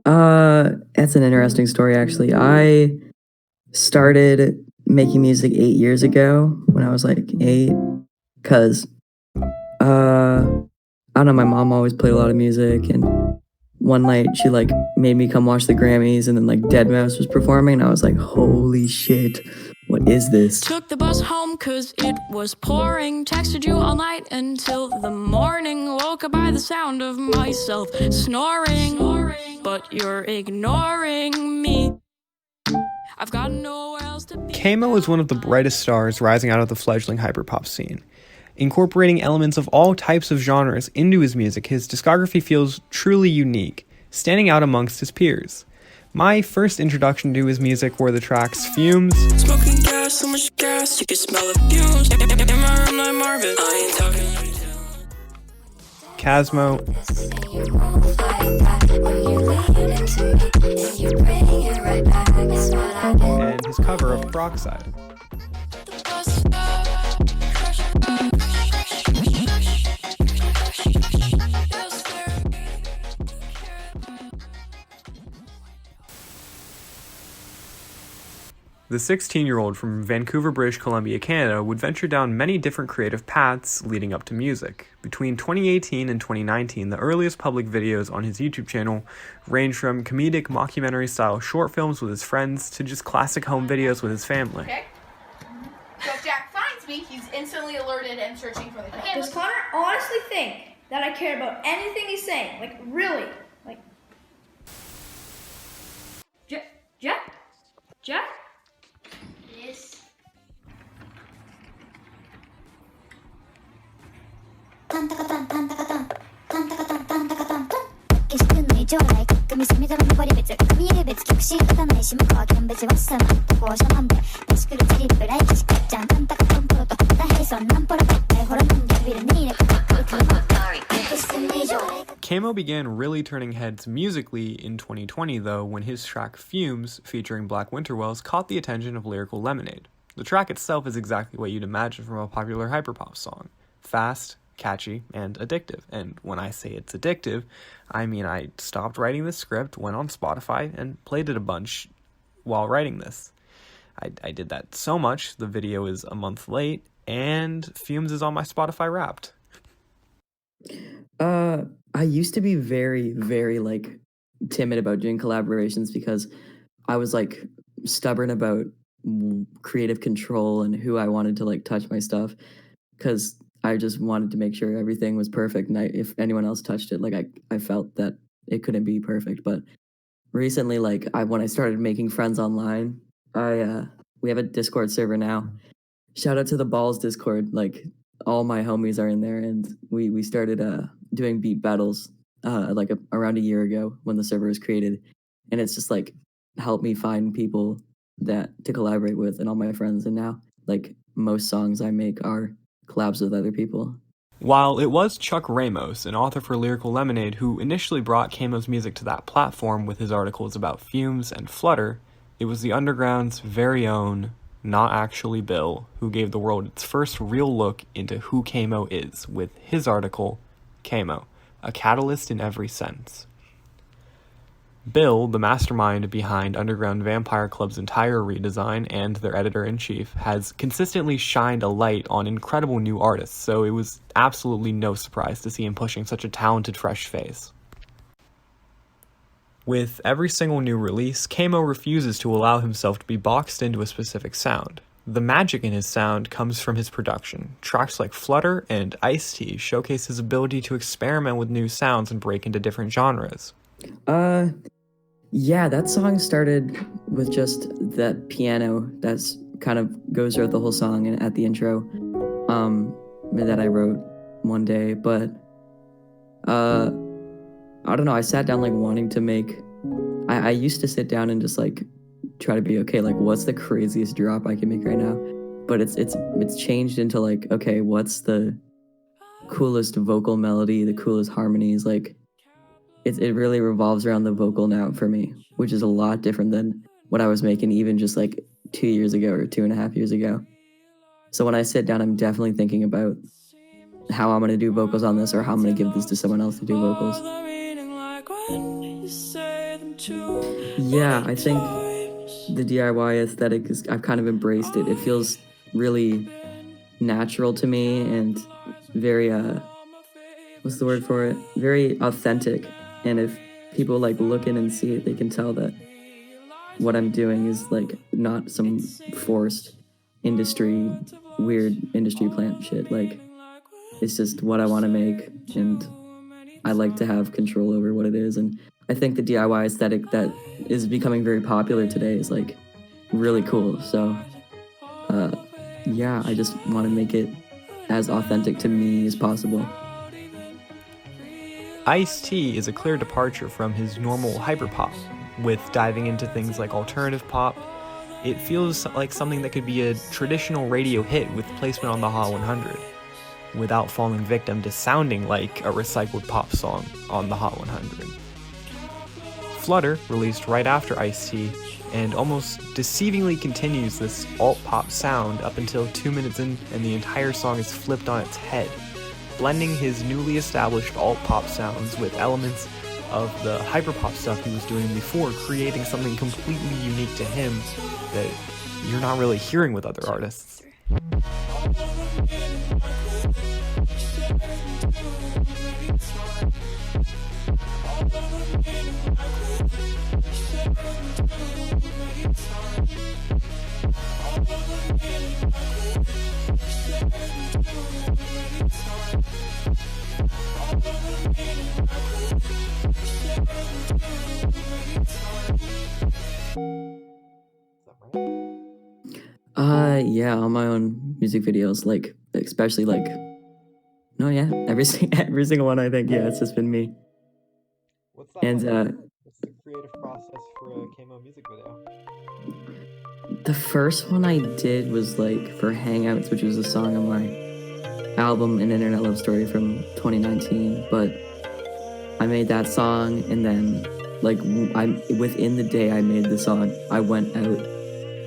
That's an interesting story, actually. I started making music 8 years ago when I was like 8, cause I don't know, my mom always played a lot of music, and one night she like made me come watch the Grammys, and then like Dead Mouse was performing, and I was like, holy shit, what is this? Took the bus home cause it was pouring. Texted you all night until the morning. Woke up by the sound of myself snoring. But you're ignoring me. I've got nowhere else to be. Kmoe is one of the brightest stars rising out of the fledgling hyperpop scene. Incorporating elements of all types of genres into his music, his discography feels truly unique, standing out amongst his peers. My first introduction to his music were the tracks Fumes, Smoking gas, so much gas, you can smell the fumes. In my room like Marvin, I ain't talking. Kmoe, and his cover of Peroxide. The 16-year-old from Vancouver, British Columbia, Canada would venture down many different creative paths leading up to music. Between 2018 and 2019, the earliest public videos on his YouTube channel range from comedic mockumentary-style short films with his friends to just classic home videos with his family. Okay. So if Jack finds me, he's instantly alerted and searching for the camera. Does Connor honestly think that I care about anything he's saying? Like, really? Like... Jack? Yes. Kmoe began really turning heads musically in 2020, though, when his track Fumes, featuring Black Winterwells, caught the attention of Lyrical Lemonade. The track itself is exactly what you'd imagine from a popular hyperpop song. Fast, catchy, and addictive. And when I say it's addictive, I mean I stopped writing the script, went on Spotify, and played it a bunch while writing this. I did that so much, the video is a month late, and Fumes is on my Spotify Wrapped. I used to be very, very like timid about doing collaborations because I was like stubborn about creative control and who I wanted to like touch my stuff, because I just wanted to make sure everything was perfect, and if anyone else touched it, like I felt that it couldn't be perfect. But recently, like when I started making friends online, we have a Discord server now. Shout out to the Balls Discord. Like all my homies are in there, and we started doing beat battles around a year ago when the server was created, and it's just like helped me find people to collaborate with, and all my friends. And now like most songs I make are collabs with other people. While it was Chuck Ramos, an author for Lyrical Lemonade, who initially brought Kmoe's music to that platform with his articles about Fumes and Flutter, it was the underground's very own, not actually Bill, who gave the world its first real look into who Kmoe is with his article, Kmoe, a catalyst in every sense. Bill, the mastermind behind Underground Vampire Club's entire redesign and their editor-in-chief, has consistently shined a light on incredible new artists, so it was absolutely no surprise to see him pushing such a talented fresh face. With every single new release, Kmoe refuses to allow himself to be boxed into a specific sound. The magic in his sound comes from his production. Tracks like Flutter and Ice-T showcase his ability to experiment with new sounds and break into different genres. Yeah, that song started with just that piano that's kind of goes throughout the whole song and at the intro, that I wrote one day. But I don't know, I sat down like wanting to make, I used to sit down and just like try to be, okay, like what's the craziest drop I can make right now? But it's changed into like, okay, what's the coolest vocal melody, the coolest harmonies? Like it really revolves around the vocal now for me, which is a lot different than what I was making even just like 2 years ago or 2.5 years ago. So when I sit down, I'm definitely thinking about how I'm going to do vocals on this, or how I'm going to give this to someone else to do vocals. Yeah, I think the DIY aesthetic is, I've kind of embraced it. It feels really natural to me and very what's the word for it? Very authentic. And if people like look in and see it, they can tell that what I'm doing is like not some forced industry, weird industry plant shit. Like it's just what I want to make, and I like to have control over what it is. And I think the DIY aesthetic that is becoming very popular today is like really cool. So yeah, I just want to make it as authentic to me as possible. Ice-T is a clear departure from his normal hyperpop, with diving into things like alternative pop. It feels like something that could be a traditional radio hit with placement on the Hot 100, without falling victim to sounding like a recycled pop song on the Hot 100. Flutter, released right after Ice-T, and almost deceivingly continues this alt-pop sound up until 2 minutes in, and the entire song is flipped on its head, blending his newly established alt-pop sounds with elements of the hyperpop stuff he was doing before, creating something completely unique to him that you're not really hearing with other artists. Yeah, on my own music videos, like especially like no, yeah, every single one. I think yeah, it's just been me. What's that And like? What's the creative process for a Kmoe music video? the first one I did was like for Hangouts, which was a song on my album An Internet Love Story from 2019. But I made that song, and then like I'm within the day I made the song, I went out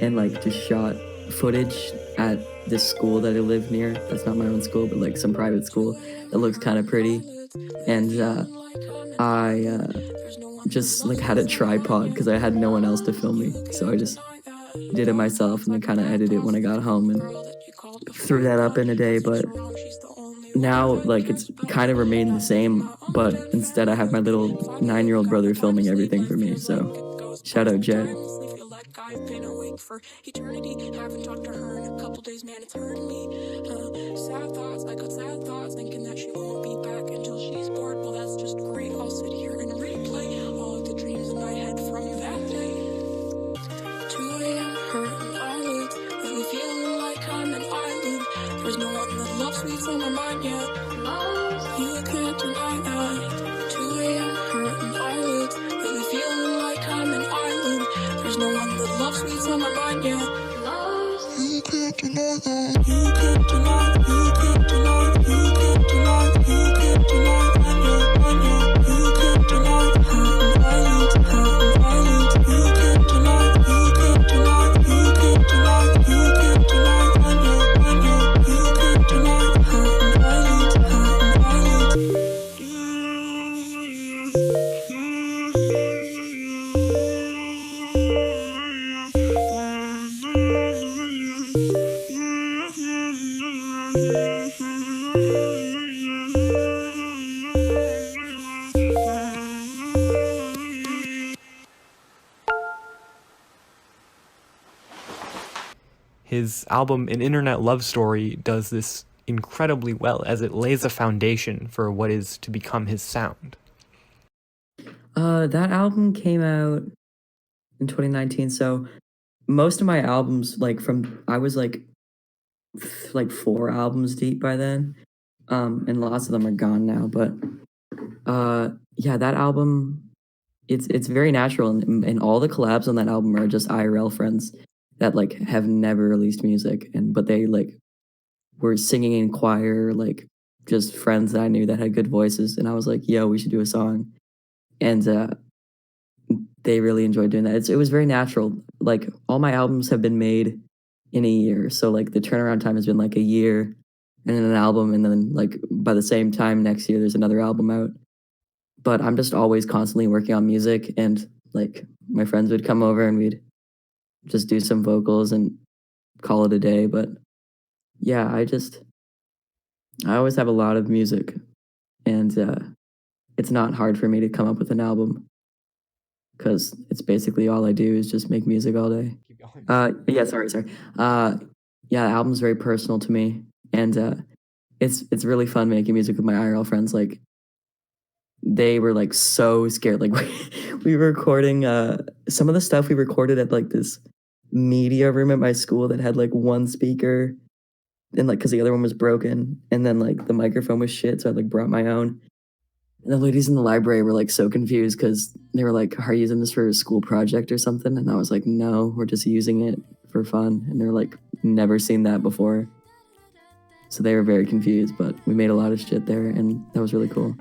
and like just shot footage at this school that I live near. That's not my own school, but like some private school that looks kind of pretty. And I just like had a tripod because I had no one else to film me. So I just did it myself and then kind of edited it when I got home and threw that up in a day. But now like it's kind of remained the same, but instead I have my little 9-year-old brother filming everything for me. So shout out Jet. I've been awake for eternity. Haven't talked to her in a couple days, man, it's hurting me. Sad thoughts, I got sad thoughts, thinking that she won't be back until she's bored. Well, that's just great. I'll sit here and replay all of the dreams in my head from that day. 2 a.m. hurting eyelids, really feeling like I'm an island. There's no one that love sweets on my mind yet. You can't deny that. 2 a.m. hurting eyelids, really feeling like I'm an island. There's no one that loves sweets on my mind yet. You can't deny that. You can't deny. You can't deny. You can't deny. You can't deny. Anya. You can't deny. Hurting eyelids. Hurting eyelids. You can't deny. You can't deny. You can't deny. You can't deny. Anya. You can't deny. Hurting eyelids. Hurting eyelids. His album An Internet Love Story does this incredibly well, as it lays a foundation for what is to become his sound. That album came out in 2019, so most of my albums, like from I was like 4 albums deep by then, and lots of them are gone now. But yeah, that album, it's very natural, and all the collabs on that album are just IRL friends that like have never released music, but they like were singing in choir, like just friends that I knew that had good voices, and I was like, yo, we should do a song, and they really enjoyed doing that. It was very natural. Like all my albums have been made in a year, so like the turnaround time has been like a year, and then an album, and then like by the same time next year there's another album out. but I'm just always constantly working on music, and like my friends would come over and we'd just do some vocals and call it a day. But yeah, I always have a lot of music, and it's not hard for me to come up with an album because it's basically all I do is just make music all day. Keep going. Yeah, sorry. Yeah, the album's very personal to me, and it's really fun making music with my IRL friends. Like they were like so scared. Like we were recording some of the stuff we recorded at like this media room at my school that had like one speaker, and like because the other one was broken, and then like the microphone was shit, so I like brought my own. And the ladies in the library were like so confused because they were like, "Are you using this for a school project or something?" And I was like, "No, we're just using it for fun." And they're like, "Never seen that before." So they were very confused, but we made a lot of shit there, and that was really cool.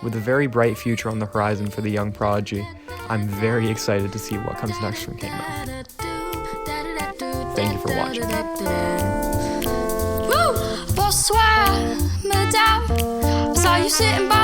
With a very bright future on the horizon for the young prodigy, I'm very excited to see what comes next from Kmoe. Thank you for watching. Woo! Bonsoir, madame. Saw you sitting by